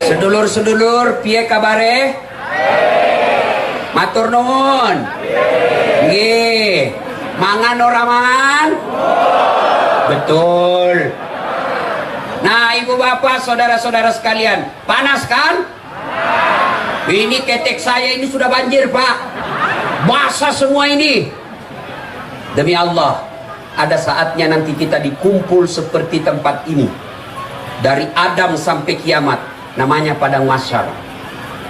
Sedulur-sedulur, piye kabare? Matur nuwun. Nggih. Mangan ora mangan? Betul. Nah, ibu bapak, saudara-saudara sekalian, panas kan? Ini ketek saya ini sudah banjir, Pak. Basah semua ini. Demi Allah, ada saatnya nanti kita dikumpul seperti tempat ini. Dari Adam sampai kiamat, namanya padang mahsyar.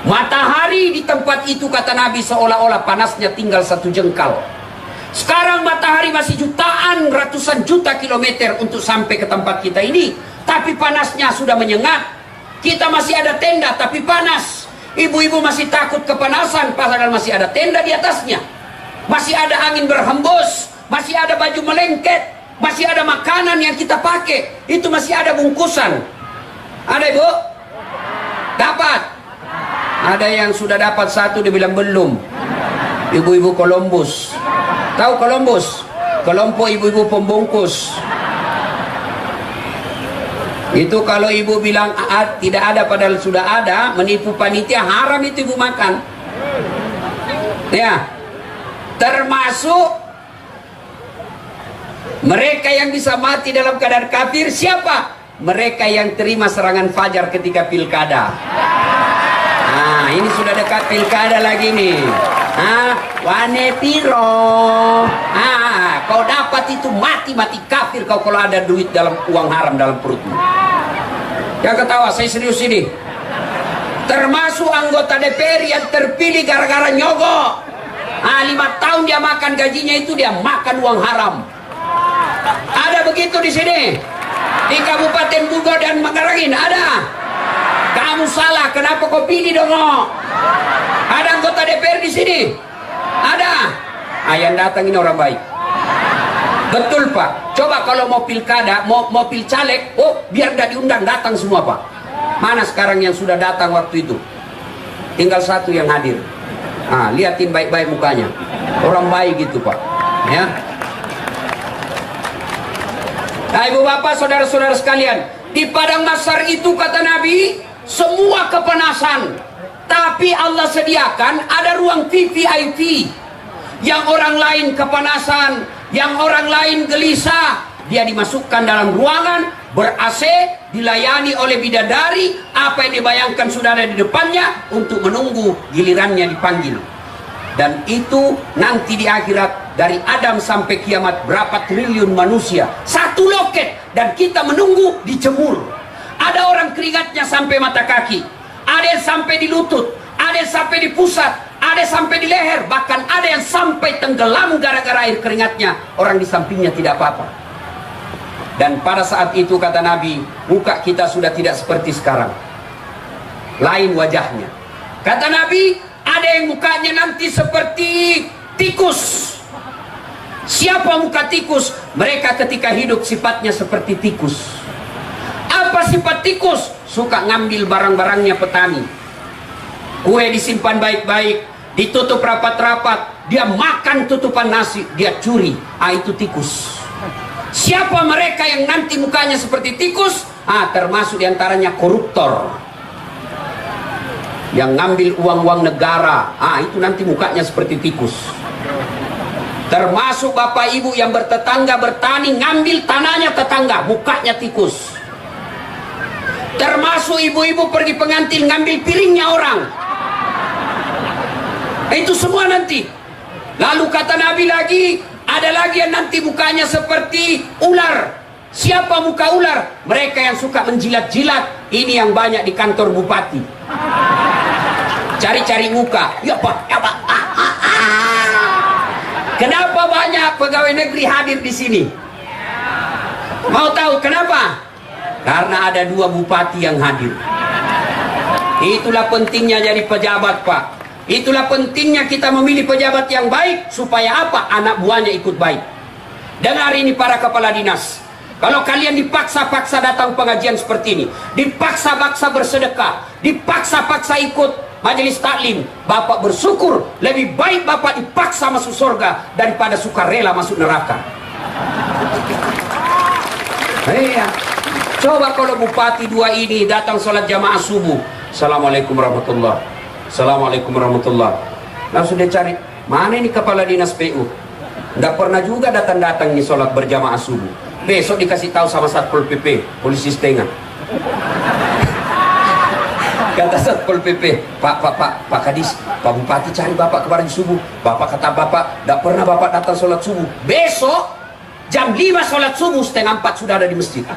Matahari di tempat itu, kata Nabi, seolah-olah panasnya tinggal 1 jengkal. Sekarang matahari masih jutaan, ratusan juta kilometer untuk sampai ke tempat kita ini. Tapi panasnya sudah menyengat. Kita masih ada tenda tapi panas. Ibu-ibu masih takut kepanasan, padahal masih ada tenda di atasnya. Masih ada angin berhembus, masih ada baju melengket, masih ada makanan yang kita pakai. Itu masih ada bungkusan. Ada, Ibu? Dapat? Ada yang sudah dapat 1, dia bilang belum. Ibu-ibu Columbus. Tahu Columbus? Kelompok ibu-ibu pembungkus. Itu kalau ibu bilang tidak ada padahal sudah ada, menipu panitia, haram itu ibu makan. Ya. Termasuk mereka yang bisa mati dalam keadaan kafir, siapa? Mereka yang terima serangan fajar ketika pilkada. Nah, ini sudah dekat pilkada lagi nih. Wane piro. Kau dapat itu mati kafir kau kalau ada duit dalam uang haram dalam perutmu. Ya ketawa, saya serius ini. Termasuk anggota DPR yang terpilih gara-gara nyogok. 5 tahun dia makan gajinya itu dia makan uang haram. Ada begitu di sini. Di Kabupaten Bogor dan Mangarangin ada. Kamu salah, kenapa kau pilih dong? Ada anggota DPR di sini? Ada. Yang datang ini orang baik. Betul, Pak. Coba kalau mau pilkada, mau pil caleg, biar gak diundang, datang semua, Pak. Mana sekarang yang sudah datang waktu itu? Tinggal 1 yang hadir. Liatin baik-baik mukanya. Orang baik gitu, Pak. Ya. Nah, ibu bapak, saudara-saudara sekalian, di padang mahsyar itu kata Nabi, semua kepanasan, tapi Allah sediakan ada ruang VIP yang orang lain kepanasan, yang orang lain gelisah, dia dimasukkan dalam ruangan ber-AC, dilayani oleh bidadari, apa yang dibayangkan sudah ada di depannya untuk menunggu gilirannya dipanggil. Dan itu nanti di akhirat, dari Adam sampai kiamat, berapa triliun manusia, 1 loket, dan kita menunggu dijemur. Ada orang keringatnya sampai mata kaki, ada yang sampai di lutut, ada yang sampai di pusat, ada yang sampai di leher, bahkan ada yang sampai tenggelam gara-gara air keringatnya. Orang di sampingnya tidak apa-apa. Dan pada saat itu kata Nabi, muka kita sudah tidak seperti sekarang, lain wajahnya. Kata Nabi, ada yang mukanya nanti seperti tikus. Siapa muka tikus? Mereka ketika hidup sifatnya seperti tikus. Apa sifat tikus? Suka ngambil barang-barangnya petani. Kue disimpan baik-baik, ditutup rapat-rapat, dia makan tutupan nasi, dia curi. Itu tikus. Siapa mereka yang nanti mukanya seperti tikus? Termasuk diantaranya koruptor, yang ngambil uang-uang negara. Itu nanti mukanya seperti tikus. Termasuk bapak ibu yang bertetangga bertani, ngambil tanahnya tetangga, mukanya tikus. Termasuk ibu-ibu pergi pengantin, ngambil piringnya orang. Itu semua nanti. Lalu kata Nabi lagi, ada lagi yang nanti mukanya seperti ular. Siapa muka ular? Mereka yang suka menjilat-jilat. Ini yang banyak di kantor bupati. Cari-cari muka. Ya Pak, ya Pak. Kenapa banyak pegawai negeri hadir di sini? Mau tahu kenapa? Karena ada 2 bupati yang hadir. Itulah pentingnya jadi pejabat, Pak. Itulah pentingnya kita memilih pejabat yang baik. Supaya apa? Anak buahnya ikut baik. Dengar ini para kepala dinas. Kalau kalian dipaksa-paksa datang pengajian seperti ini, dipaksa-paksa bersedekah, dipaksa-paksa ikut majelis taklim, Bapak bersyukur. Lebih baik Bapak dipaksa masuk surga daripada sukarela masuk neraka. Iya. Coba kalau bupati dua ini datang sholat jamaah subuh, Assalamualaikum warahmatullah, Assalamualaikum warahmatullah, langsung dia cari, mana ini kepala dinas PU? Nggak pernah juga datang-datang nih sholat berjamaah subuh. Besok dikasih tahu sama Satpol PP, polisi setengah. Kata Satpol PP, Pak Kadis, Pak Bupati cari Bapak kemarin subuh. Bapak kata Bapak, nggak pernah Bapak datang sholat subuh. Besok jam 5 sholat subuh, setengah 4 sudah ada di masjid.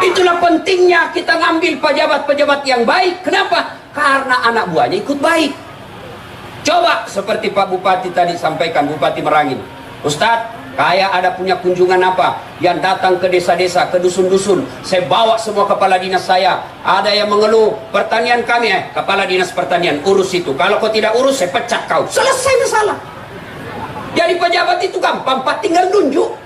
Itulah pentingnya kita ngambil pejabat-pejabat yang baik. Kenapa? Karena anak buahnya ikut baik. Coba seperti Pak Bupati tadi sampaikan, Bupati Merangin. Ustadz, kayak ada punya kunjungan apa yang datang ke desa-desa, ke dusun-dusun, saya bawa semua kepala dinas saya. Ada yang mengeluh, pertanian kami, kepala dinas pertanian urus itu, kalau kau tidak urus saya pecat kau. Selesai masalah. Jadi pejabat itu gampang, Pak, tinggal nunjuk.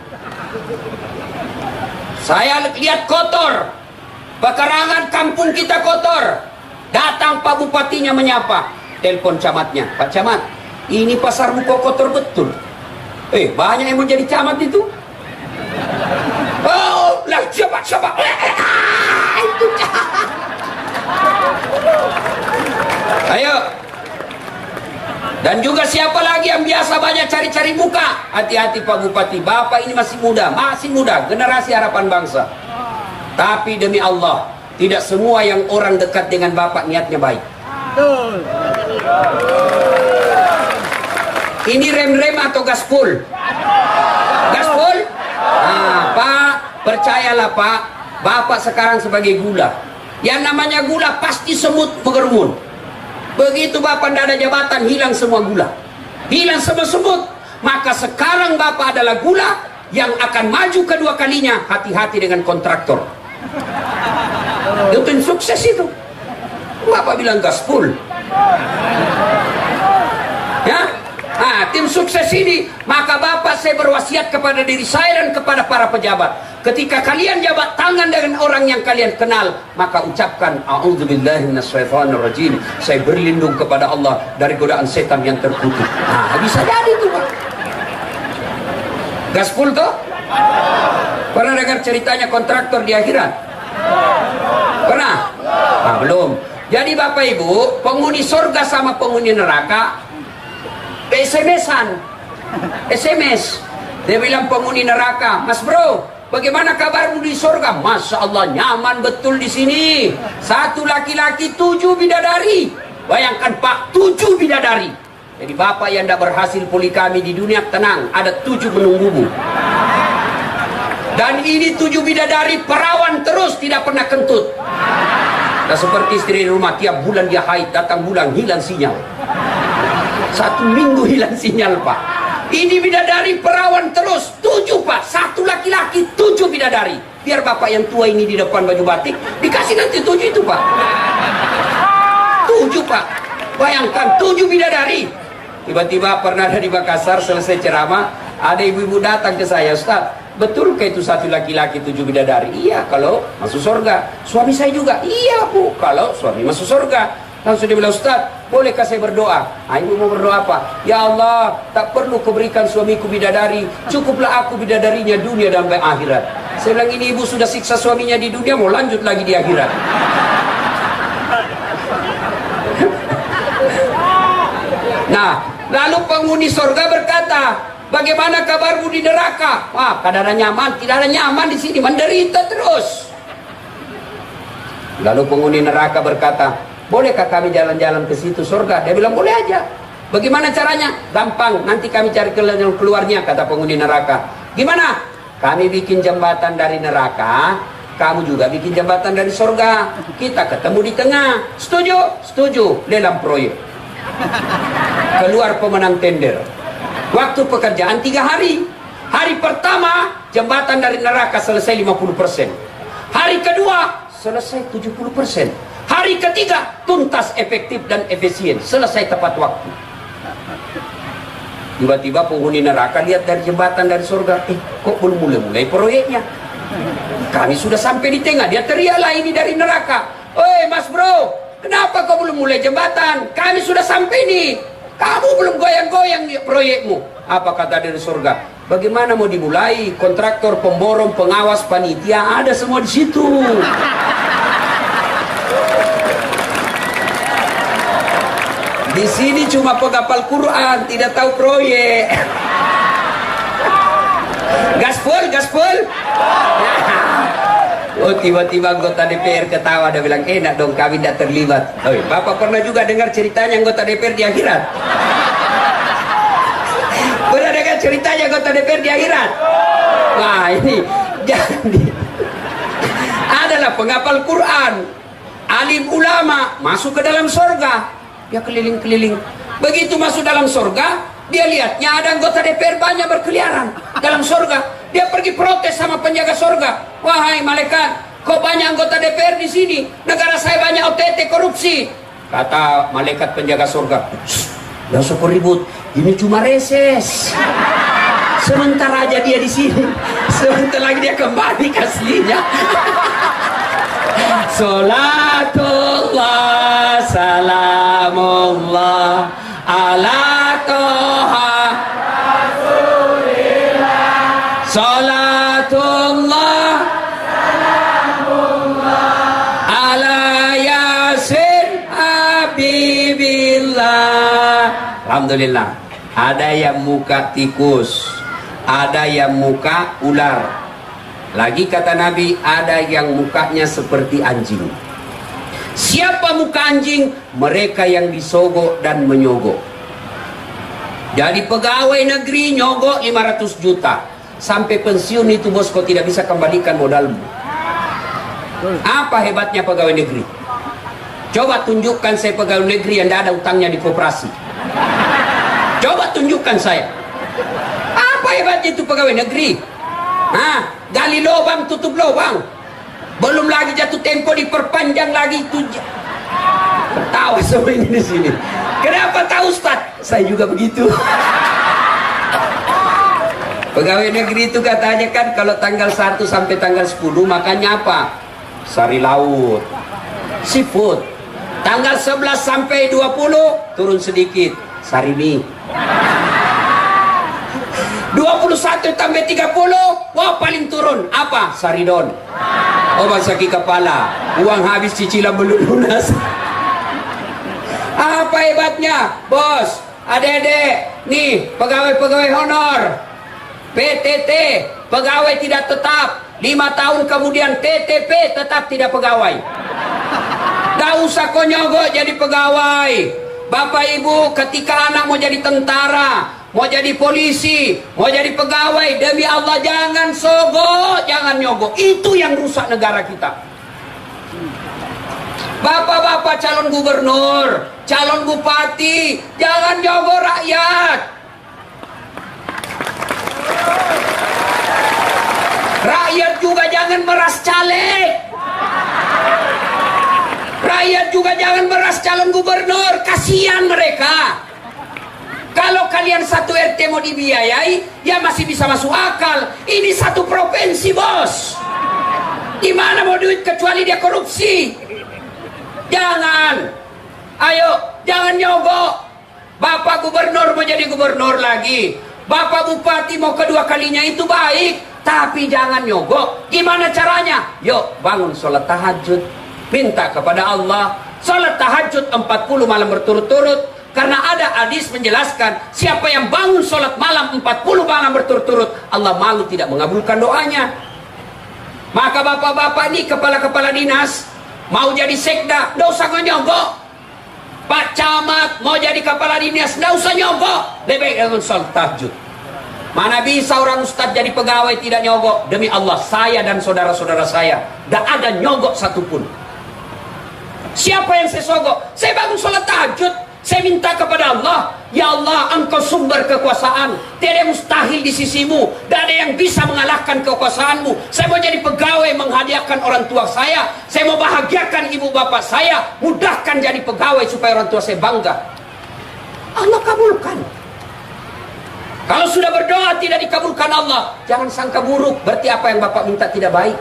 Saya lihat kotor, pekarangan kampung kita kotor, datang Pak Bupatinya menyapa, telepon camatnya, Pak Camat, ini pasarmu kok kotor betul. Banyak yang mau jadi camat itu. Oh, lah coba. Itu. Ayo. Dan juga siapa lagi yang biasa banyak cari-cari muka? Hati-hati Pak Bupati, Bapak ini masih muda, generasi harapan bangsa. Tapi demi Allah, tidak semua yang orang dekat dengan Bapak niatnya baik. Ini rem-rem atau gaspol? Gaspol? Nah, Pak, percayalah Pak, Bapak sekarang sebagai gula. Yang namanya gula pasti semut mengerumun. Begitu Bapak tidak ada jabatan, hilang semua gula. Hilang semua semut. Maka sekarang Bapak adalah gula yang akan maju kedua kalinya. Hati-hati dengan kontraktor. Itu tim sukses itu. Bapak bilang gaspol. Ya? Nah, tim sukses ini, maka Bapak saya berwasiat kepada diri saya dan kepada para pejabat. Ketika kalian jabat tangan dengan orang yang kalian kenal, maka ucapkan a'udzubillahi minasyaitonirrajim. Saya berlindung kepada Allah dari godaan setan yang terkutuk. Nah, bisa jadi itu, Pak. Gaspol toh? Pernah dengar ceritanya kontraktor di akhirat? Pernah? Nah, belum. Jadi Bapak Ibu, penghuni surga sama penghuni neraka SMS-an. SMS. Dia bilang penghuni neraka, Mas bro, bagaimana kabarmu di surga? Masya Allah, nyaman betul di sini. 1 laki-laki 7 bidadari. Bayangkan Pak, 7 bidadari. Jadi Bapak yang tidak berhasil poligami di dunia, tenang, ada 7 menunggumu. Dan ini 7 bidadari perawan terus, tidak pernah kentut. Nah, seperti istri rumah, tiap bulan dia haid, datang bulan hilang sinyal. 1 minggu hilang sinyal, Pak. Ini bidadari perawan terus, 7 Pak. 1 laki-laki, 7 bidadari. Biar Bapak yang tua ini di depan baju batik, dikasih nanti 7 itu, Pak. 7 Pak. Bayangkan 7 bidadari. Tiba-tiba pernah ada di Makassar, selesai ceramah, ada ibu-ibu datang ke saya, Ustaz, betul ke itu 1 laki-laki 7 bidadari? Iya, kalau masuk surga. Suami saya juga? Iya Bu, kalau suami masuk surga. Langsung dia bilang, Ustaz, bolehkah saya berdoa? Ibu mau berdoa apa? Ya Allah, tak perlu kau berikan suamiku bidadari, cukuplah aku bidadarinya dunia dan akhirat. Saya bilang, ini ibu sudah siksa suaminya di dunia, mau lanjut lagi di akhirat. Nah, lalu penghuni surga berkata, bagaimana kabarmu di neraka? Wah, kadang nyaman, tidak ada nyaman di sini, menderita terus. Lalu penghuni neraka berkata, bolehkah kami jalan-jalan ke situ surga? Dia bilang, boleh aja. Bagaimana caranya? Gampang, nanti kami cari keluarnya, kata penghuni neraka. Gimana? Kami bikin jembatan dari neraka, kamu juga bikin jembatan dari surga. Kita ketemu di tengah. Setuju? Setuju. Lelang proyek. Keluar pemenang tender. Waktu pekerjaan 3 hari. Hari pertama, jembatan dari neraka selesai 50%. Hari kedua, selesai 70%. Hari ketiga, tuntas, efektif dan efisien, selesai tepat waktu. Tiba-tiba penghuni neraka lihat dari jembatan dari surga, kok belum mulai proyeknya? Kami sudah sampai di tengah. Dia teriaklah ini dari neraka, oi Mas bro, kenapa kau belum mulai jembatan? Kami sudah sampai nih, kamu belum goyang-goyang di proyekmu. Apa kata dari surga? Bagaimana mau dimulai? Kontraktor, pemborong, pengawas, panitia, ada semua di situ. Di sini cuma penghafal Quran, tidak tahu proyek. Gaspol, gaspol. Oh, tiba-tiba anggota DPR ketawa, dia bilang, enak dong kami tidak terlibat. Oh, Bapak pernah juga dengar ceritanya anggota DPR di akhirat? Pernah dengar ceritanya anggota DPR di akhirat? Nah, ini jadi adalah penghafal Quran, alim ulama, masuk ke dalam sorga. Dia keliling-keliling. Begitu masuk dalam sorga, dia lihatnya ada anggota DPR banyak berkeliaran dalam sorga. Dia pergi protes sama penjaga sorga. Wahai malaikat, kok banyak anggota DPR di sini? Negara saya banyak OTT korupsi. Kata malaikat penjaga sorga, "Jangan usah ribut, ini cuma reses. Sebentar aja dia di sini. Sebentar lagi dia kembali ke aslinya." Salatullah salamullah ala toha Rasulillah. Salatullah salamullah ala yasin habibillah. Alhamdulillah. Ada yang muka tikus, ada yang muka ular. Lagi kata Nabi, ada yang mukanya seperti anjing. Siapa muka anjing? Mereka yang disogok dan menyogok. Jadi pegawai negeri nyogok 500 juta. Sampai pensiun itu bos, kau tidak bisa kembalikan modalmu. Apa hebatnya pegawai negeri? Coba tunjukkan saya pegawai negeri yang tidak ada utangnya di koperasi. Coba tunjukkan saya. Apa hebatnya itu pegawai negeri? Gali lubang, tutup lubang. Belum lagi jatuh tempo diperpanjang lagi itu. Ketawa semua ini di sini. Kenapa tahu Ustaz? Saya juga begitu. Pegawai negeri itu katanya kan kalau tanggal 1 sampai tanggal 10 makannya apa? Sari laut, seafood. Tanggal 11 sampai 20 turun sedikit, sari mie. 21 tambah 30, wah paling turun apa? Saridon. Obat sakit kepala, uang habis, cicilan belum lunas. Apa hebatnya bos? Adik-adik nih, pegawai-pegawai honor, PTT, pegawai tidak tetap, 5 tahun kemudian TTP, tetap tidak pegawai. Gak usah kau nyogok jadi pegawai. Bapak ibu ketika anak mau jadi tentara, mau jadi polisi, mau jadi pegawai, demi Allah jangan sogok, jangan nyogok. Itu yang rusak negara kita. Bapak-bapak calon gubernur, calon bupati, jangan nyogok rakyat. Rakyat juga jangan meras caleg. Rakyat juga jangan meras calon gubernur, kasihan mereka. Kalau kalian satu RT mau dibiayai, ya masih bisa masuk akal. Ini satu provinsi bos. Gimana mau duit kecuali dia korupsi? Jangan. Ayo, jangan nyogok. Bapak gubernur mau jadi gubernur lagi, Bapak bupati mau kedua kalinya, itu baik. Tapi jangan nyogok. Gimana caranya? Yuk bangun sholat tahajud, minta kepada Allah. Sholat tahajud 40 malam berturut-turut. Karena ada hadis menjelaskan, siapa yang bangun sholat malam 40 malam berturut-turut, Allah malu tidak mengabulkan doanya. Maka bapak-bapak ini, kepala-kepala dinas, mau jadi sekda, tidak usah nyogok. Pak camat mau jadi kepala dinas, tidak usah nyogok. Lebih baik dengan sholat tahajud. Mana bisa orang ustadz jadi pegawai tidak nyogok? Demi Allah, saya dan saudara-saudara saya, tidak ada nyogok satupun. Siapa yang saya sogok? Saya bangun sholat tahajud, saya minta kepada Allah, ya Allah, engkau sumber kekuasaan, tiada yang mustahil di sisimu, tidak ada yang bisa mengalahkan kekuasaanmu. Saya mau jadi pegawai menghadiahkan orang tua saya mau bahagiakan ibu bapak saya, mudahkan jadi pegawai supaya orang tua saya bangga. Allah kabulkan. Kalau sudah berdoa tidak dikabulkan Allah, jangan sangka buruk, berarti apa yang bapak minta tidak baik.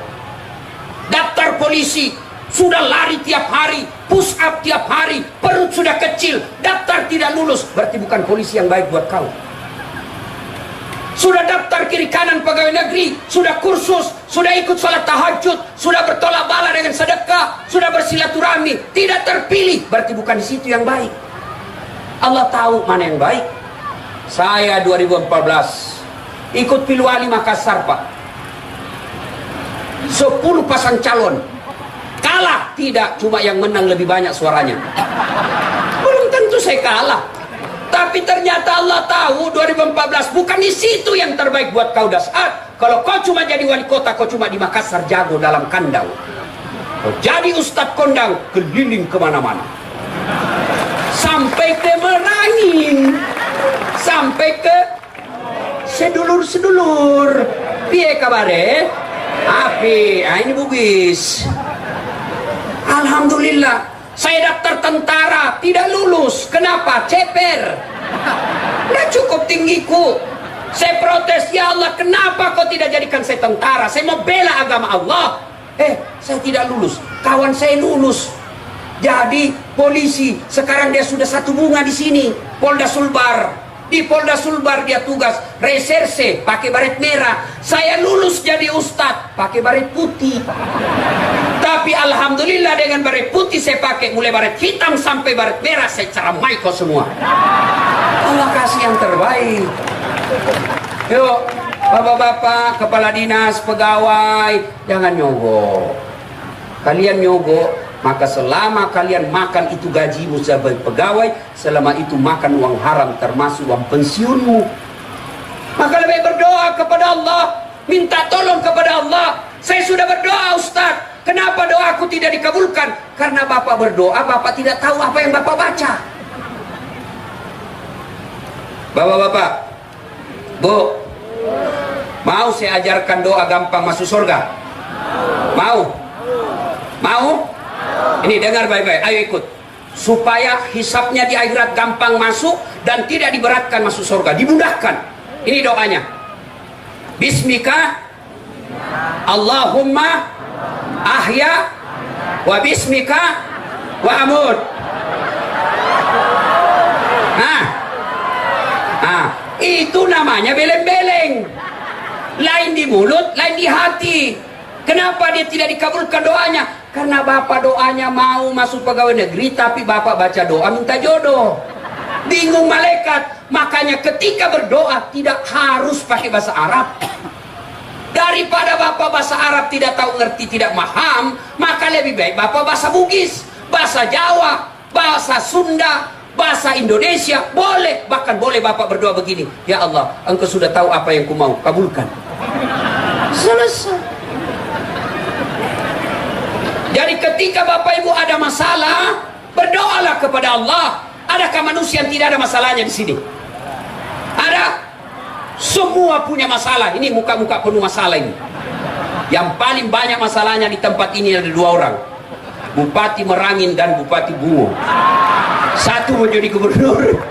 Daftar polisi, sudah lari tiap hari, push up tiap hari, perut sudah kecil, daftar tidak lulus, berarti bukan polisi yang baik buat kau. sudah daftar kiri kanan pegawai negeri, sudah kursus, sudah ikut sholat tahajud, sudah bertolak bala dengan sedekah, sudah bersilaturahmi, tidak terpilih, berarti bukan di situ yang baik. Allah tahu mana yang baik. Saya 2014 ikut Pilwali Makassar, Pak. 10 pasang calon, kalah tidak, cuma yang menang lebih banyak suaranya. Belum tentu saya kalah. Tapi ternyata Allah tahu 2014 bukan di situ yang terbaik buat kau Dasat. Kalau kau cuma jadi wali kota, kau cuma di Makassar jago dalam kandang. Kau jadi ustadz kondang, keliling kemana-mana. Sampai ke Merangin, sampai ke sedulur-sedulur. Piye kabare? Api, ini bugis. Alhamdulillah. Saya daftar tentara, tidak lulus. Kenapa? Ceper. Nggak cukup tinggiku. Saya protes, ya Allah, kenapa kau tidak jadikan saya tentara? Saya mau bela agama Allah. Saya tidak lulus. Kawan saya lulus. Jadi polisi. Sekarang dia sudah satu bunga di sini. Polda Sulbar. Di Polda Sulbar dia tugas reserse, pakai baret merah. Saya lulus jadi ustadz, pakai baret putih. Tapi alhamdulillah dengan baret putih saya pakai, mulai baret hitam sampai baret merah, saya ceramai kau semua. Allah kasih yang terbaik. Yuk, bapak-bapak, kepala dinas, pegawai, jangan nyogok. Kalian nyogok, maka selama kalian makan itu gajimu sebagai pegawai, selama itu makan uang haram termasuk uang pensiunmu. Maka lebih berdoa kepada Allah, minta tolong kepada Allah. Saya sudah berdoa, Ustaz. Kenapa doaku tidak dikabulkan? Karena Bapak berdoa, Bapak tidak tahu apa yang Bapak baca. Bapak-bapak, Bu, mau saya ajarkan doa gampang masuk surga? Mau? Mau? Ini dengar baik-baik, ayo ikut. Supaya hisapnya di akhirat gampang masuk dan tidak diberatkan masuk surga, dimudahkan. Ini doanya. Bismika Allahumma ahya wa bismika wa amut. Itu namanya beleng-beleng. Lain di mulut, lain di hati. Kenapa dia tidak dikabulkan doanya? Karena Bapak doanya mau masuk pegawai negeri, tapi Bapak baca doa minta jodoh. Bingung malaikat. Makanya ketika berdoa tidak harus pakai bahasa Arab. Daripada Bapak bahasa Arab tidak tahu ngerti, tidak paham, maka lebih baik Bapak bahasa Bugis, bahasa Jawa, bahasa Sunda, bahasa Indonesia. Boleh, bahkan boleh Bapak berdoa begini, ya Allah, Engkau sudah tahu apa yang ku mau, kabulkan. Selesai. Jadi ketika Bapak Ibu ada masalah, berdoalah kepada Allah. Adakah manusia yang tidak ada masalahnya di sini? Ada? Semua punya masalah. Ini muka-muka penuh masalah ini. Yang paling banyak masalahnya di tempat ini ada 2 orang. Bupati Merangin dan Bupati Bungo. Satu mau jadi gubernur,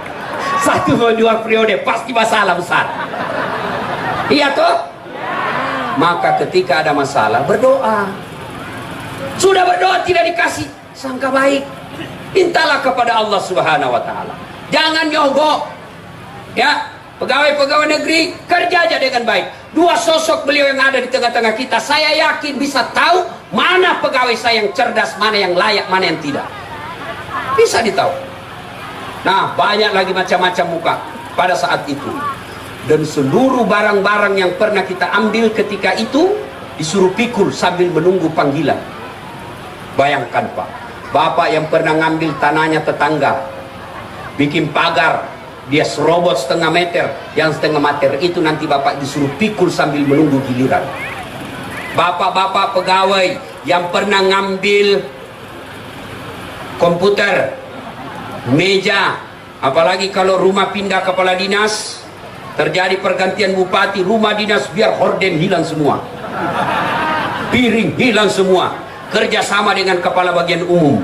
satu mau 2 periode, pasti masalah besar. Iya toh? Maka ketika ada masalah, berdoa. Sudah berdoa tidak dikasih, sangka baik. Mintalah kepada Allah Subhanahu wa taala. Jangan nyogok. Ya, pegawai-pegawai negeri kerja aja dengan baik. 2 sosok beliau yang ada di tengah-tengah kita, saya yakin bisa tahu mana pegawai saya yang cerdas, mana yang layak, mana yang tidak. Bisa ditahu. Nah, banyak lagi macam-macam muka pada saat itu. Dan seluruh barang-barang yang pernah kita ambil ketika itu disuruh pikul sambil menunggu panggilan. Bayangkan Pak, Bapak yang pernah ngambil tanahnya tetangga, bikin pagar, dia serobot setengah meter, yang setengah meter itu nanti Bapak disuruh pikul sambil menunggu giliran. Bapak-bapak pegawai yang pernah ngambil komputer, meja, apalagi kalau rumah pindah kepala dinas, terjadi pergantian bupati, rumah dinas biar horden hilang semua, piring hilang semua, kerjasama dengan kepala bagian umum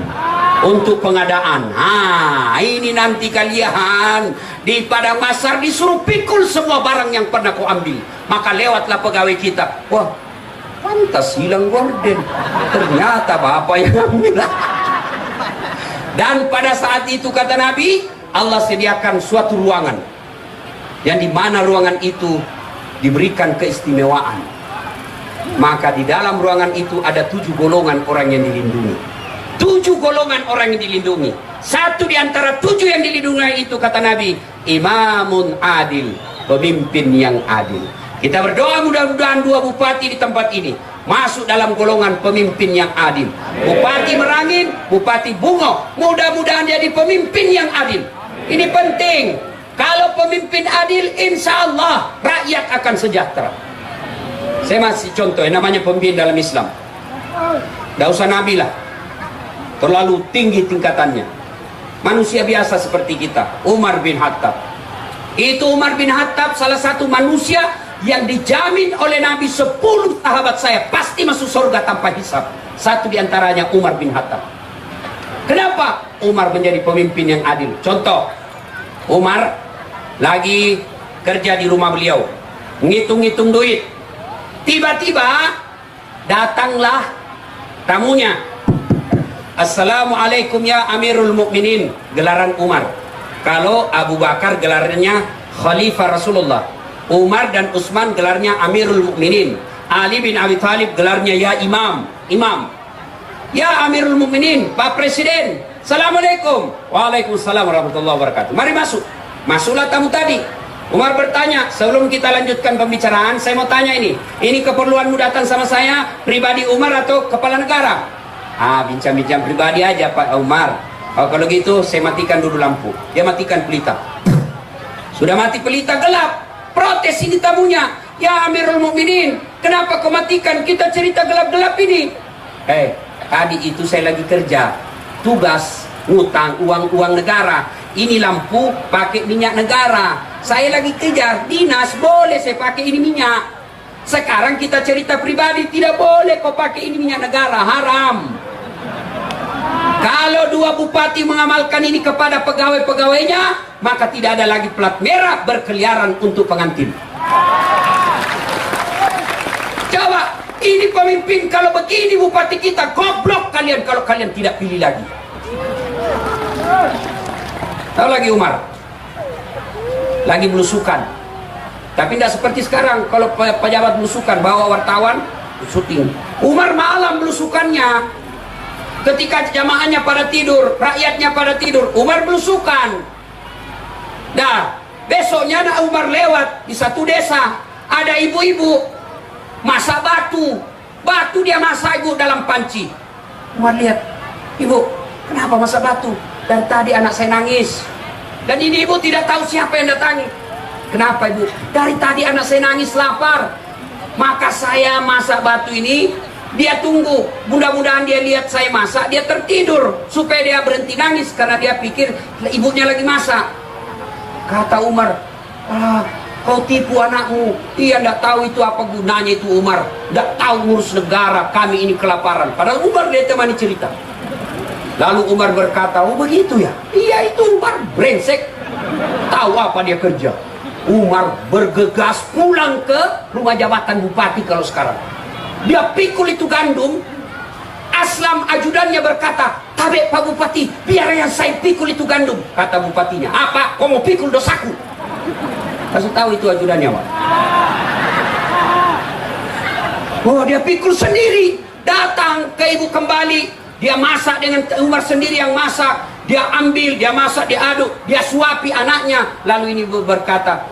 untuk pengadaan. Ini nanti kalian di Padang Masar disuruh pikul semua barang yang pernah kau ambil. Maka lewatlah pegawai kita, wah pantas hilang gorden, ternyata Bapak yang ambil. Dan pada saat itu kata Nabi, Allah sediakan suatu ruangan, yang dimana ruangan itu diberikan keistimewaan. Maka di dalam ruangan itu ada 7 golongan orang yang dilindungi. 7 golongan orang yang dilindungi. Satu di antara 7 yang dilindungi itu, kata Nabi, imamun adil, pemimpin yang adil. Kita berdoa mudah-mudahan 2 bupati di tempat ini masuk dalam golongan pemimpin yang adil. Bupati Merangin, Bupati Bungo, mudah-mudahan jadi pemimpin yang adil. Ini penting. Kalau pemimpin adil, insya Allah rakyat akan sejahtera. Saya masih contoh, namanya pemimpin dalam Islam. Tidak usah nabi lah, terlalu tinggi tingkatannya. Manusia biasa seperti kita, Umar bin Khattab. Itu Umar bin Khattab salah satu manusia yang dijamin oleh Nabi 10 sahabat saya pasti masuk surga tanpa hisab. Satu di antaranya Umar bin Khattab. Kenapa Umar menjadi pemimpin yang adil? Contoh, Umar lagi kerja di rumah beliau, ngitung-ngitung duit. Tiba-tiba datanglah tamunya. Assalamualaikum ya Amirul Mukminin, gelaran Umar. Kalau Abu Bakar gelarnya Khalifah Rasulullah, Umar dan Utsman gelarnya Amirul Mukminin, Ali bin Abi Thalib gelarnya ya Imam. Ya Amirul Mukminin, Pak Presiden, Assalamualaikum. Waalaikumsalam warahmatullahi wabarakatuh. Mari masuk. Masuklah tamu tadi. Umar bertanya, sebelum kita lanjutkan pembicaraan, saya mau tanya ini keperluanmu datang sama saya pribadi Umar atau kepala negara? Bincang-bincang pribadi aja Pak Umar. Kalau gitu saya matikan dulu lampu. Dia matikan pelita. Sudah mati pelita, gelap. Protes ini tamunya, ya Amirul Mukminin, kenapa kau matikan? Kita cerita gelap-gelap ini. Tadi itu saya lagi kerja, tugas ngutang uang negara. Ini lampu pakai minyak negara. Saya lagi kejar dinas, boleh saya pakai ini minyak. Sekarang kita cerita pribadi, tidak boleh kau pakai ini minyak negara, haram. Kalau 2 bupati mengamalkan ini kepada pegawai-pegawainya, maka tidak ada lagi plat merah berkeliaran untuk pengantin. Coba, ini pemimpin kalau begini bupati kita, goblok kalian kalau kalian tidak pilih lagi. Tahu lagi Umar lagi belusukan, tapi tidak seperti sekarang. Kalau pejabat belusukan bawa wartawan syuting, Umar malam belusukannya. Ketika jamaahnya pada tidur, rakyatnya pada tidur, Umar belusukan. Dah, besoknya ada Umar lewat di satu desa, ada ibu-ibu masak batu dia masak ibu dalam panci. Umar lihat, ibu kenapa masak batu? Dan tadi anak saya nangis. Dan ini ibu tidak tahu siapa yang datangi. Kenapa ibu? Dari tadi anak saya nangis lapar. Maka saya masak batu ini, dia tunggu. Mudah-mudahan dia lihat saya masak, dia tertidur. Supaya dia berhenti nangis, karena dia pikir ibunya lagi masak. Kata Umar, kau tipu anakmu. Dia tidak tahu itu apa gunanya itu Umar. Tidak tahu ngurus negara, kami ini kelaparan. Padahal Umar dia temani cerita. Lalu Umar berkata, oh begitu ya? Iya, itu Umar brengsek. Tahu apa dia kerja? Umar bergegas pulang ke rumah jabatan bupati kalau sekarang. Dia pikul itu gandum. Aslam ajudannya berkata, tabek Pak Bupati, biar yang saya pikul itu gandum. Kata bupatinya, apa? Kau mau pikul dosaku? Kasih tahu itu ajudannya, Pak. Oh, dia pikul sendiri. Datang ke ibu kembali. Dia masak dengan Umar sendiri yang masak. Dia ambil, dia masak, dia aduk, dia suapi anaknya. Lalu ini berkata,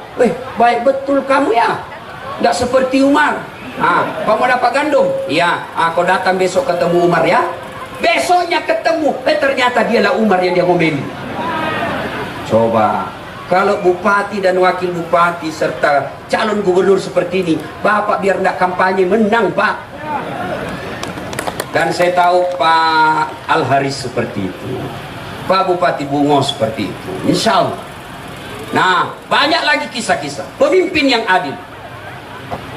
baik betul kamu ya. Tidak seperti Umar. Kau mau dapat gandum? Iya, kau datang besok ketemu Umar ya. Besoknya ketemu, ternyata dialah Umar yang dia ngomeli. Coba, kalau bupati dan wakil bupati serta calon gubernur seperti ini, Bapak biar tidak kampanye menang, Pak. Dan saya tahu Pak Al-Haris seperti itu, Pak Bupati Bungo seperti itu, insya Allah. Nah, banyak lagi kisah-kisah pemimpin yang adil.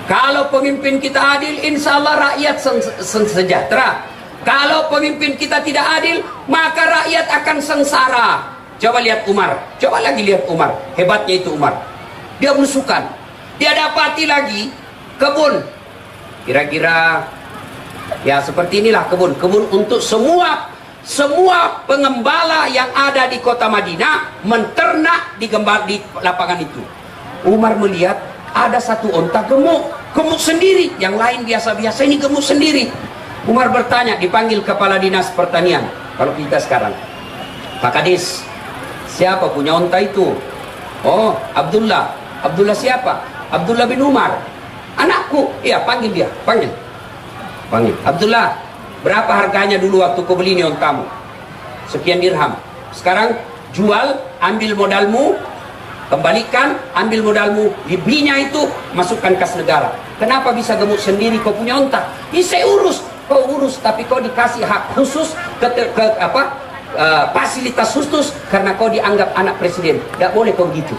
Kalau pemimpin kita adil, insya Allah rakyat sejahtera. Kalau pemimpin kita tidak adil, maka rakyat akan sengsara. Coba lihat Umar, coba lagi lihat Umar. Hebatnya itu Umar, dia belusukan, dia dapati lagi kebun. Kira-kira ya seperti inilah kebun untuk semua pengembala yang ada di kota Madinah menternak di lapangan itu. Umar melihat ada satu onta gemuk sendiri, yang lain biasa-biasa, ini gemuk sendiri. Umar bertanya, dipanggil kepala dinas pertanian. Kalau kita sekarang, Pak Kadis, siapa punya onta itu? Oh, Abdullah. Abdullah siapa? Abdullah bin Umar. Anakku. Iya, panggil dia, panggil. Abdullah, berapa harganya dulu waktu kau beli ini ontamu? Sekian dirham. Sekarang jual, ambil modalmu, kembalikan, ambil modalmu, dibelinya itu, masukkan kas negara. Kenapa bisa gemuk sendiri kau punya onta? Ini saya urus. Kau urus, tapi kau dikasih hak khusus, fasilitas khusus, karena kau dianggap anak presiden. Tidak boleh kau gitu.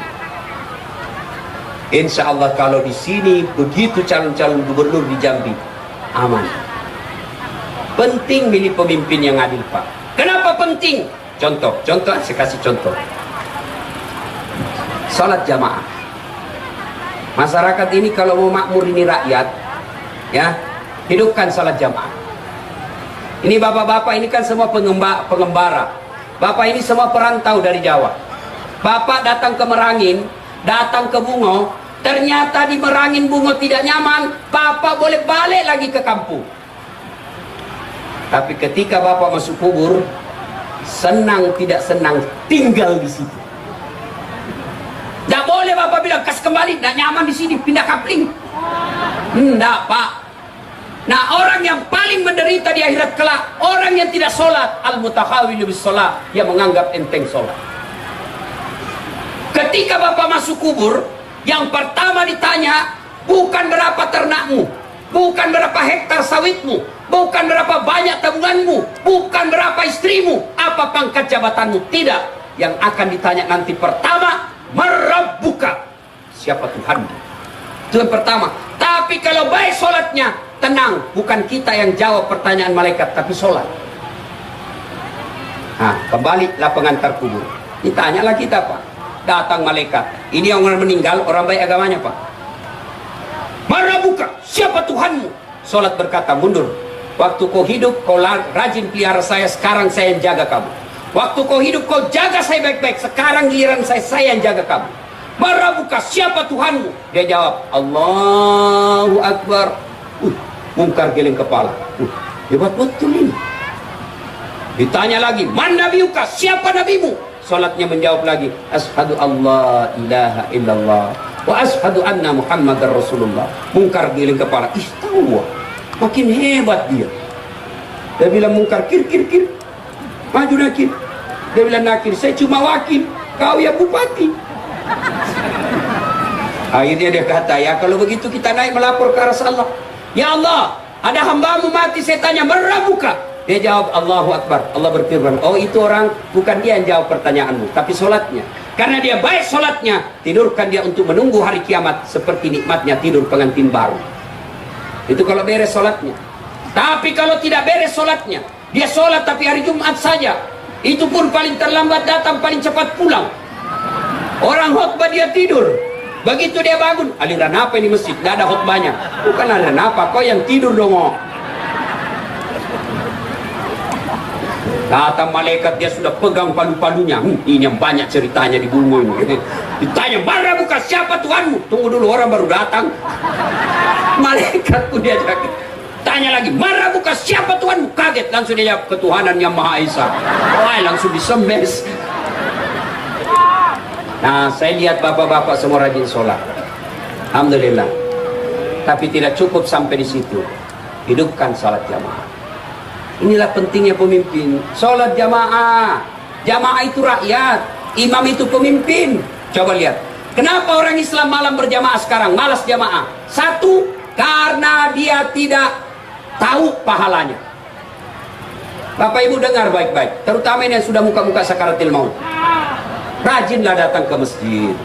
Insya Allah kalau di sini begitu calon-calon gubernur di Jambi, aman. Penting milih pemimpin yang adil, Pak. Kenapa penting? Contoh, saya kasih contoh. Salat jamaah. Masyarakat ini kalau mau makmur ini rakyat, ya, hidupkan salat jamaah. Ini bapak-bapak ini kan semua pengembara. Bapak ini semua perantau dari Jawa. Bapak datang ke Merangin, datang ke Bungo, ternyata di Merangin Bungo tidak nyaman, Bapak boleh balik lagi ke kampung. Tapi ketika Bapak masuk kubur, senang tidak senang tinggal di situ. Tidak boleh Bapak bilang kas kembali, tidak nyaman di sini, pindah kapling. Tidak, Pak. Nah, orang yang paling menderita di akhirat kelak, orang yang tidak sholat, al-mutahawilu bis sholat, yang menganggap enteng sholat. Ketika Bapak masuk kubur, yang pertama ditanya bukan berapa ternakmu, bukan berapa hektar sawitmu, bukan berapa banyak tabunganmu, bukan berapa istrimu, apa pangkat jabatanmu. Tidak. Yang akan ditanya nanti pertama, Marabbuka, siapa Tuhanmu. Itu yang pertama. Tapi kalau baik sholatnya, tenang, bukan kita yang jawab pertanyaan malaikat, tapi sholat. Nah, kembalilah pengantar kubur. Ditanyalah kita, Pak. Datang malaikat. Ini yang orang meninggal, orang baik agamanya, Pak. Marabbuka, siapa Tuhanmu? Sholat berkata, mundur. Waktu kau hidup, kau rajin pelihara saya, sekarang saya yang jaga kamu. Waktu kau hidup, kau jaga saya baik-baik, sekarang giliran saya yang jaga kamu. Marabbuka, siapa Tuhanmu? Dia jawab, Allahu Akbar. Mungkar geleng kepala. Hebat betul ini. Ditanya lagi, man nabiyuka, siapa nabimu? Salatnya menjawab lagi, ashadu Allah ilaha illallah wa ashadu anna Muhammadar Rasulullah. Mungkar geleng kepala. Tahu, makin hebat dia. Dia bilang mungkar, kir. Maju nakir. Dia bilang nakir, saya cuma wakil, kau ya bupati. Akhirnya dia kata, ya kalau begitu kita naik melapor ke arah Allah. Ya Allah, ada hambamu mati, saya tanya, Marabbuka? Dia jawab, Allahu Akbar. Allah berfirman, oh itu orang, bukan dia yang jawab pertanyaanmu, tapi solatnya. Karena dia baik solatnya, tidurkan dia untuk menunggu hari kiamat, seperti nikmatnya tidur pengantin baru. Itu kalau beres solatnya. Tapi kalau tidak beres solatnya, dia solat tapi hari Jumat saja, itu pun paling terlambat datang, paling cepat pulang. Orang khutbah dia tidur. Begitu dia bangun, aliran apa ini masjid? Tidak ada khutbahnya. Bukan aliran apa, kau yang tidur dong. Datang malaikat, dia sudah pegang palu-palunya. Ini yang banyak ceritanya di Bungo ini. Ditanya, Marabbuka, siapa Tuhanmu? Tunggu dulu, orang baru datang. Malaikat pun dia jadi. Tanya lagi, Marabbuka, siapa Tuhanmu? Kaget, langsung dia jawab, ketuhanan yang Maha Esa. Wah, langsung disemes. Nah, saya lihat bapak-bapak semua rajin sholat. Alhamdulillah. Tapi tidak cukup sampai di situ. Hidupkan sholat jamaah. Inilah pentingnya pemimpin. Sholat jamaah. Jamaah itu rakyat. Imam itu pemimpin. Coba lihat. Kenapa orang Islam malam berjamaah sekarang? Malas jamaah. Satu, karena dia tidak tahu pahalanya. Bapak Ibu dengar baik-baik. Terutama ini yang sudah muka-muka sakaratil maut. Rajinlah datang ke masjid.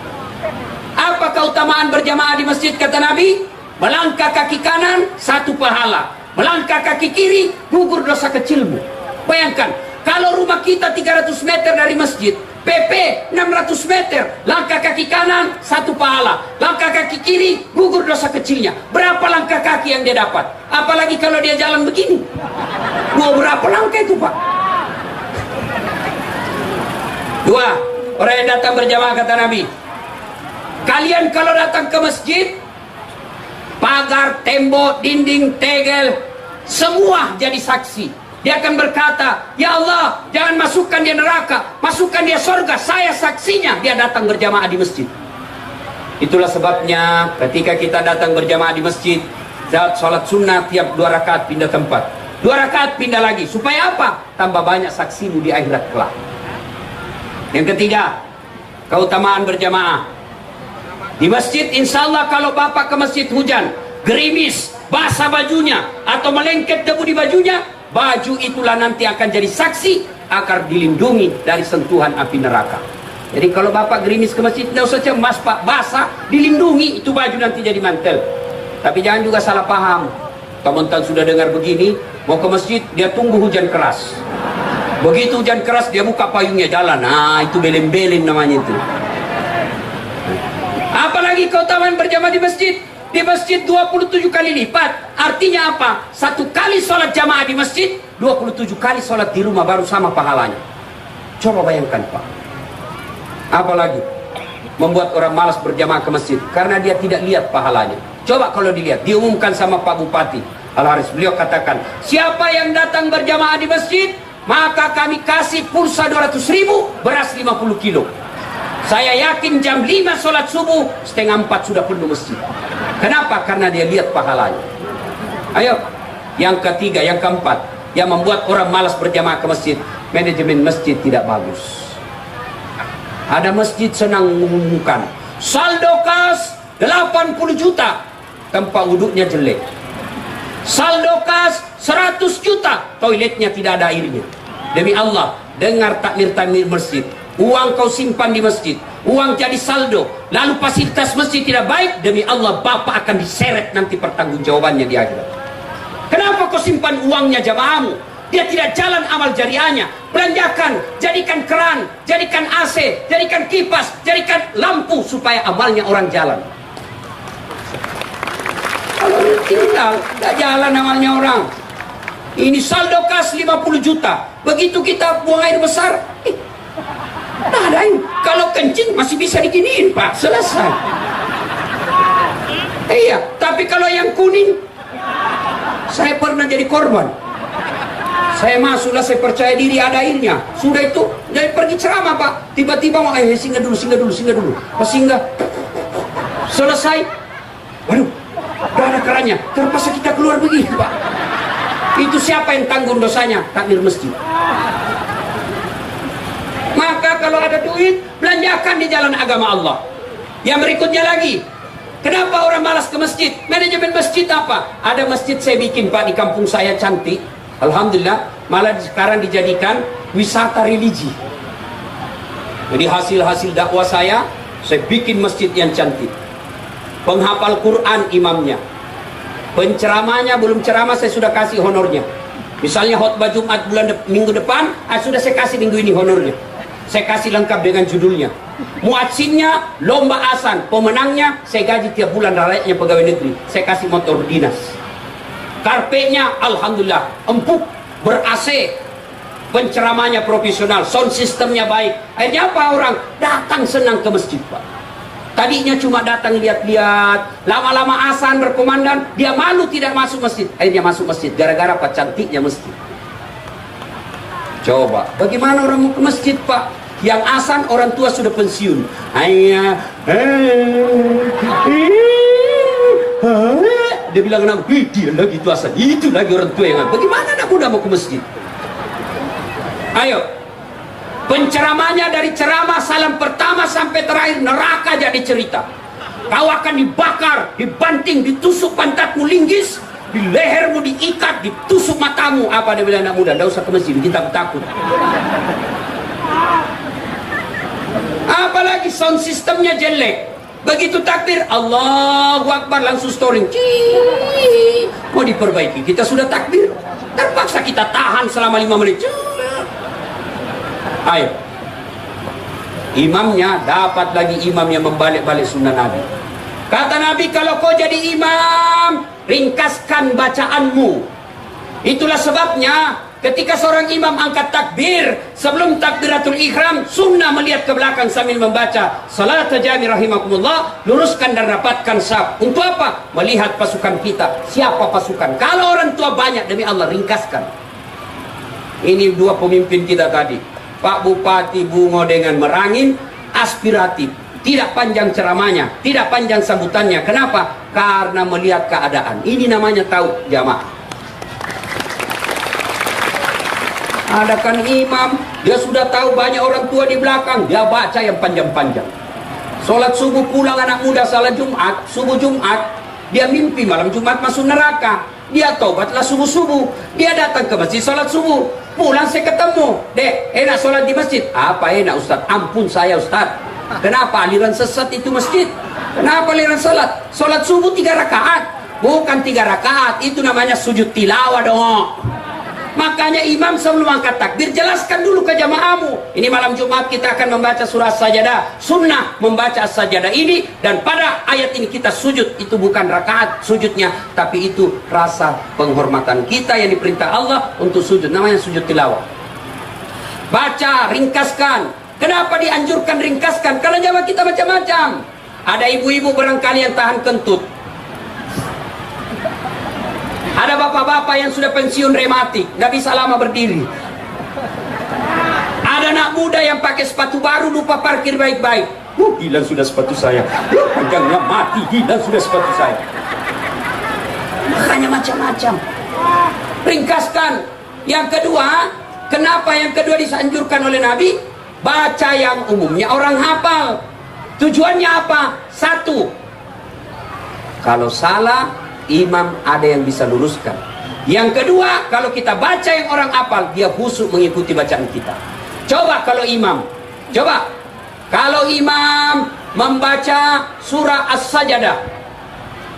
Apa keutamaan berjamaah di masjid kata Nabi? Melangkah kaki kanan, satu pahala. Melangkah kaki kiri, gugur dosa kecilmu. Bayangkan, kalau rumah kita 300 meter dari masjid, PP 600 meter, langkah kaki kanan, satu pahala. Langkah kaki kiri, gugur dosa kecilnya. Berapa langkah kaki yang dia dapat? Apalagi kalau dia jalan begini. Mau berapa langkah itu, Pak? Dua, orang yang datang berjamaah kata Nabi, kalian kalau datang ke masjid, pagar, tembok, dinding, tegel, semua jadi saksi. Dia akan berkata, ya Allah, jangan masukkan dia neraka, masukkan dia surga, saya saksinya. Dia datang berjamaah di masjid. Itulah sebabnya ketika kita datang berjamaah di masjid, salat sunnah tiap 2 rakaat pindah tempat, 2 rakaat pindah lagi. Supaya apa? Tambah banyak saksimu di akhirat kelak. Yang ketiga, keutamaan berjamaah di masjid. Insya Allah kalau bapak ke masjid hujan, gerimis, basah bajunya, atau melengket debu di bajunya, baju itulah nanti akan jadi saksi agar dilindungi dari sentuhan api neraka. Jadi kalau bapak gerimis ke masjid, tidak usah cemas pak, basah, dilindungi, itu baju nanti jadi mantel. Tapi jangan juga salah paham. Teman-teman sudah dengar begini, mau ke masjid, dia tunggu hujan keras. Begitu hujan keras, dia buka payungnya jalan. Nah, itu belin-belin namanya itu. Apalagi keutamaan berjamaah di masjid. Di masjid 27 kali lipat. Artinya apa? 1 kali sholat jamaah di masjid, 27 kali sholat di rumah baru sama pahalanya. Coba bayangkan pak. Apalagi membuat orang malas berjamaah ke masjid karena dia tidak lihat pahalanya. Coba kalau dilihat, diumumkan sama Pak Bupati Al-Haris, beliau katakan, siapa yang datang berjamaah di masjid, maka kami kasih pulsa 200.000, beras 50 kilo. Saya yakin jam 5 sholat subuh, setengah 4 sudah penuh masjid. Kenapa? Karena dia lihat pahalanya. Ayo, yang ketiga, yang keempat, yang membuat orang malas berjamaah ke masjid, manajemen masjid tidak bagus. Ada masjid senang mengumumkan saldo kas 80 juta, tempat wuduknya jelek. Saldo kas 100 juta, toiletnya tidak ada airnya. Demi Allah, dengar takmir-takmir masjid, uang kau simpan di masjid, uang jadi saldo, lalu fasilitas masjid tidak baik, demi Allah bapak akan diseret nanti pertanggungjawabannya di akhirat. Kenapa kau simpan uangnya jamaahmu? Dia tidak jalan amal jariahnya. Belanjakan, jadikan keran, jadikan AC, jadikan kipas, jadikan lampu supaya amalnya orang jalan. Kalau tinggal, tidak jalan amalnya orang. Ini saldo kas 50 juta. Begitu kita buang air besar, nah ada air. Kalau kencing masih bisa diginiin pak, selesai. Iya, tapi kalau yang kuning, saya pernah jadi korban. Saya masuklah, saya percaya diri ada airnya. Sudah itu, dari pergi ceramah pak, tiba-tiba mau singgah dulu. Pas singgah, selesai. Waduh, udah ada kerannya. Terpaksa kita keluar begini pak. Itu siapa yang tanggung dosanya? Takmir masjid. Maka kalau ada duit, belanjakan di jalan agama Allah. Yang berikutnya lagi, kenapa orang malas ke masjid? Manajemen masjid apa? Ada masjid saya bikin pak di kampung saya, cantik. Alhamdulillah, malah sekarang dijadikan wisata religi. Jadi hasil-hasil dakwah saya bikin masjid yang cantik. Penghafal Quran imamnya, penceramahnya belum ceramah saya sudah kasih honornya. Misalnya khutbah Jumat minggu depan, sudah saya kasih minggu ini honornya. Saya kasih lengkap dengan judulnya. Muadzinnya lomba azan, pemenangnya saya gaji tiap bulan rakyatnya pegawai negeri. Saya kasih motor dinas. Karpetnya alhamdulillah empuk, ber-AC, penceramahnya profesional, sound systemnya baik. Akhirnya apa? Orang datang senang ke masjid pak. Tadinya cuma datang lihat-lihat, lama-lama azan berkomandan, dia malu tidak masuk masjid. Akhirnya masuk masjid, gara-gara apa? Cantiknya masjid. Coba, bagaimana orang mau ke masjid pak? Yang azan orang tua sudah pensiun. Dia bilang anak, dia lagi itu asal, itu lagi orang tua yang bagaimana anak muda mau ke masjid? Ayo, penceramahnya dari ceramah salam pertama sampai terakhir neraka jadi cerita. Kau akan dibakar, dibanting, ditusuk pantatmu linggis, di lehermu diikat, ditusuk matamu. Apa dia bilang anak muda? Tidak usah ke masjid, kita takut. Apalagi sound systemnya jelek. Begitu takbir, Allahu Akbar, langsung storing. Mau diperbaiki, kita sudah takbir, terpaksa kita tahan selama 5 menit. Ayo, imamnya dapat lagi imam yang membalik-balik sunnah Nabi. Kata Nabi, kalau kau jadi imam, ringkaskan bacaanmu. Itulah sebabnya ketika seorang imam angkat takbir, sebelum takbiratul ihram, sunnah melihat ke belakang sambil membaca salat jami rahimakumullah, luruskan dan rapatkan saf. Untuk apa? Melihat pasukan kita. Siapa pasukan? Kalau orang tua banyak, demi Allah ringkaskan. Ini dua pemimpin kita tadi, Pak Bupati Bungo dengan Merangin, aspiratif. Tidak panjang ceramahnya, tidak panjang sambutannya. Kenapa? Karena melihat keadaan. Ini namanya tahu jamaah. Ada kan imam, dia sudah tahu banyak orang tua di belakang, dia baca yang panjang-panjang. Sholat subuh pulang anak muda salat Jumat, subuh Jumat, dia mimpi malam Jumat masuk neraka. Dia taubatlah subuh-subuh, dia datang ke masjid sholat subuh, pulang saya ketemu, dek, enak sholat di masjid. Apa enak Ustaz? Ampun saya Ustaz. Kenapa aliran sesat itu masjid? Kenapa aliran salat? Sholat subuh 3 rakaat, bukan 3 rakaat, itu namanya sujud tilawah dong. Makanya imam sebelum angkat takbir, jelaskan dulu ke jamaahmu. Ini malam Jumat kita akan membaca surah Sajadah, sunnah membaca Sajadah ini, dan pada ayat ini kita sujud. Itu bukan rakaat sujudnya, tapi itu rasa penghormatan kita yang diperintah Allah untuk sujud, namanya sujud tilawah. Baca, ringkaskan. Kenapa dianjurkan ringkaskan? Karena jamaah kita macam-macam. Ada ibu-ibu barangkali yang tahan kentut, ada bapak-bapak yang sudah pensiun rematik, nggak bisa lama berdiri. Ada anak muda yang pakai sepatu baru, lupa parkir baik-baik. Hilang sudah sepatu saya. Panjangnya mati, hilang sudah sepatu saya. Makanya macam-macam. Ringkaskan. Yang kedua, kenapa yang kedua disanjurkan oleh Nabi? Baca yang umumnya orang hafal. Tujuannya apa? Satu, kalau salah, imam ada yang bisa luruskan. Yang kedua, kalau kita baca yang orang hafal, dia khusyuk mengikuti bacaan kita. Coba kalau imam, kalau imam membaca surah As-Sajadah,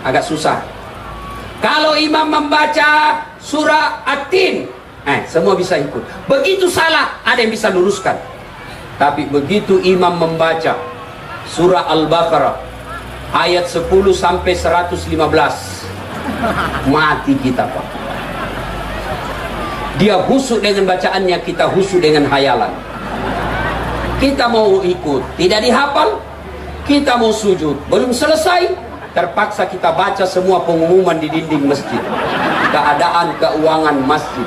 agak susah. Kalau imam membaca surah At-Tin, semua bisa ikut. Begitu salah, ada yang bisa luruskan. Tapi begitu imam membaca surah Al-Baqarah ayat 10 sampai 115, mati kita Pak. Dia khusyuk dengan bacaannya, kita khusyuk dengan hayalan. Kita mau ikut, tidak dihafal. Kita mau sujud, belum selesai, terpaksa kita baca semua pengumuman di dinding masjid. Keadaan keuangan masjid,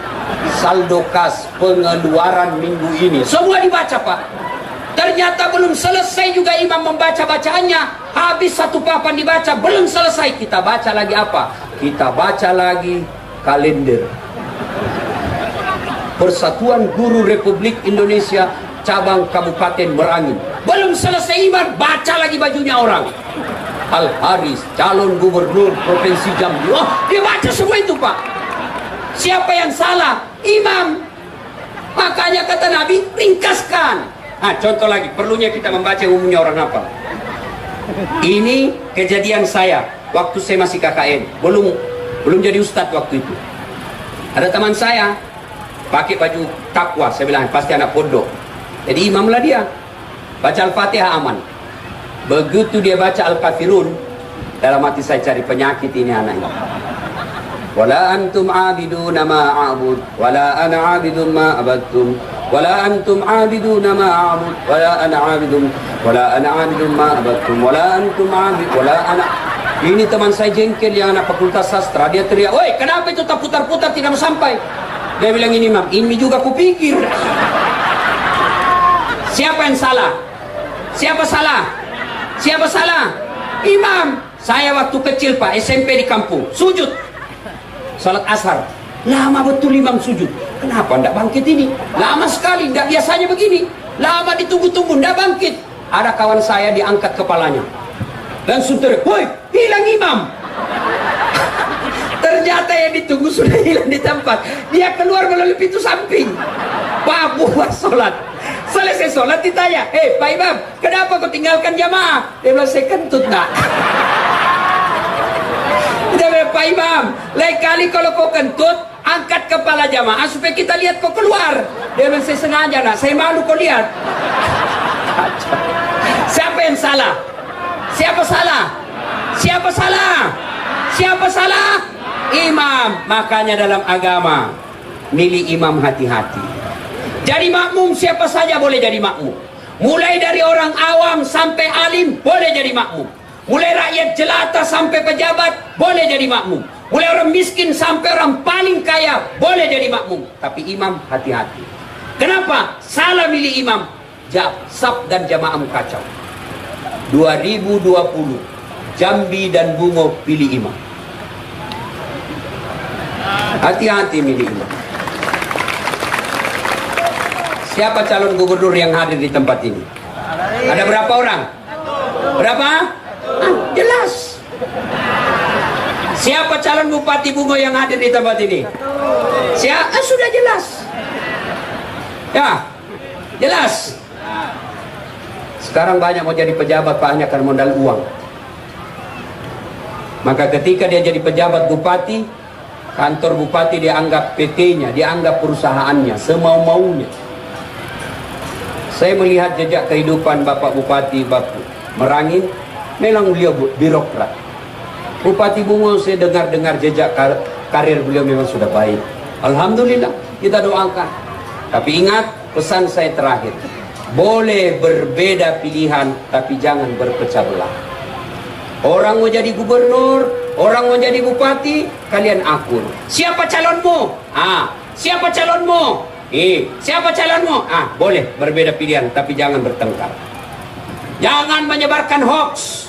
saldo kas, pengeluaran minggu ini, semua dibaca Pak. Ternyata belum selesai juga imam membaca bacaannya. Habis satu papan dibaca, belum selesai. Kita baca lagi apa? Kita baca lagi kalender Persatuan Guru Republik Indonesia Cabang Kabupaten Merangin. Belum selesai imam, baca lagi bajunya orang. Al-Haris, calon gubernur Provinsi Jambi. Oh, dia baca semua itu Pak. Siapa yang salah? Imam. Makanya kata Nabi, ringkaskan. Contoh lagi, perlunya kita membaca umumnya orang apa? Ini kejadian saya waktu saya masih KKN, belum jadi ustadz waktu itu. Ada teman saya pakai baju takwa, saya bilang pasti anak pondok. Jadi imamlah dia, baca Al-Fatihah aman. Begitu dia baca Al-Kafirun, dalam hati saya cari penyakit ini anak ini. Wala antum abiduna ma a'bud, wala ana abidun ma abadtum. Wala antum abiduna ma a'bud, wala ana abidun, wala ana abidun ma abadtum, wala antum abid, wala ana. Ini teman saya jengkel yang anak fakultas sastra, dia teriak, "Woi, kenapa itu tak putar-putar tidak mau sampai?" Dia bilang, "Ini Imam, ini juga kupikir." Siapa yang salah? Siapa salah? Siapa salah? Imam. Saya waktu kecil Pak, SMP di kampung, sujud salat asar, lama betul imam sujud. Kenapa tidak bangkit ini? Lama sekali, tidak biasanya begini. Lama ditunggu-tunggu, tidak bangkit. Ada kawan saya diangkat kepalanya, langsung teriak, "Woi, hilang imam!" Ternyata yang ditunggu sudah hilang di tempat. Dia keluar melalui pintu samping. Pak, buat sholat. Selesai sholat ditanya, Pak Imam, kenapa kau tinggalkan jamaah? Dia bilang, "Saya kentut nak." Dia bilang, "Pak Imam, lain kali kalau kau kentut, angkat kepala jamaah supaya kita lihat kau keluar." Dia bilang, "Saya sengaja nak, saya malu kau lihat." Siapa yang salah? Siapa salah? Siapa salah? Siapa salah? Imam. Makanya dalam agama, milih imam hati-hati. Jadi makmum siapa saja boleh jadi makmum. Mulai dari orang awam sampai alim boleh jadi makmum. Mulai rakyat jelata sampai pejabat boleh jadi makmum. Mulai orang miskin sampai orang paling kaya boleh jadi makmum. Tapi imam hati-hati. Kenapa? Salah milih imam, sab dan jamaah kacau. 2020 Jambi dan Bungo pilih imam. Hati-hati milih imam. Siapa calon gubernur yang hadir di tempat ini? Ada berapa orang? Berapa? Jelas. Siapa calon Bupati Bungo yang hadir di tempat ini? Siapa? Sudah jelas. Ya, jelas. Sekarang banyak mau jadi pejabat, Pak, hanya karena modal uang. Maka ketika dia jadi pejabat bupati, kantor bupati dianggap PT-nya, dianggap perusahaannya, semau-maunya. Saya melihat jejak kehidupan Bapak Bupati Bapak Merangin, memang beliau birokrat. Bupati Bungo, saya dengar-dengar jejak karir beliau memang sudah baik. Alhamdulillah, kita doakan. Tapi ingat, pesan saya terakhir. Boleh berbeda pilihan, tapi jangan berpecah belah. Orang mau jadi gubernur, orang mau jadi bupati, kalian akur. Siapa calonmu? Siapa calonmu? Siapa calonmu? Boleh berbeda pilihan, tapi jangan bertengkar. Jangan menyebarkan hoax.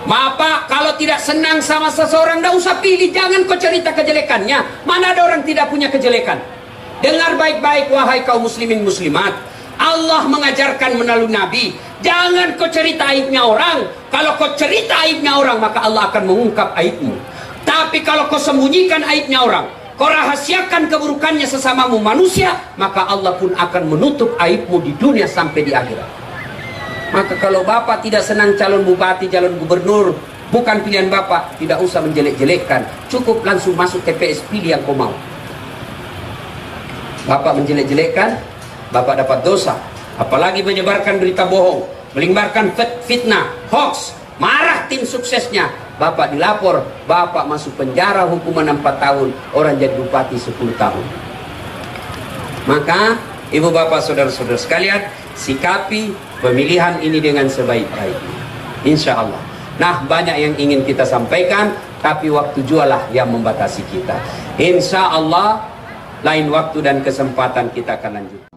Bapak kalau tidak senang sama seseorang, tidak usah pilih. Jangan kau cerita kejelekannya. Mana ada orang tidak punya kejelekan? Dengar baik-baik, wahai kaum muslimin muslimat. Allah mengajarkan melalui Nabi, jangan kau cerita aibnya orang. Kalau kau cerita aibnya orang, maka Allah akan mengungkap aibmu. Tapi kalau kau sembunyikan aibnya orang, kau rahasiakan keburukannya sesamamu manusia, maka Allah pun akan menutup aibmu di dunia sampai di akhirat. Maka kalau Bapak tidak senang calon bupati, calon gubernur, bukan pilihan Bapak, tidak usah menjelek-jelekkan. Cukup langsung masuk TPS, pilih yang kau mau. Bapak menjelek-jelekkan, Bapak dapat dosa. Apalagi menyebarkan berita bohong, menyebarkan fitnah, hoax, marah tim suksesnya, Bapak dilapor, Bapak masuk penjara hukuman 4 tahun, orang jadi bupati 10 tahun. Maka ibu bapak saudara-saudara sekalian, sikapi pemilihan ini dengan sebaik-baiknya, insya Allah. Nah, banyak yang ingin kita sampaikan, tapi waktu jualah yang membatasi kita. Insya Allah lain waktu dan kesempatan kita akan lanjut.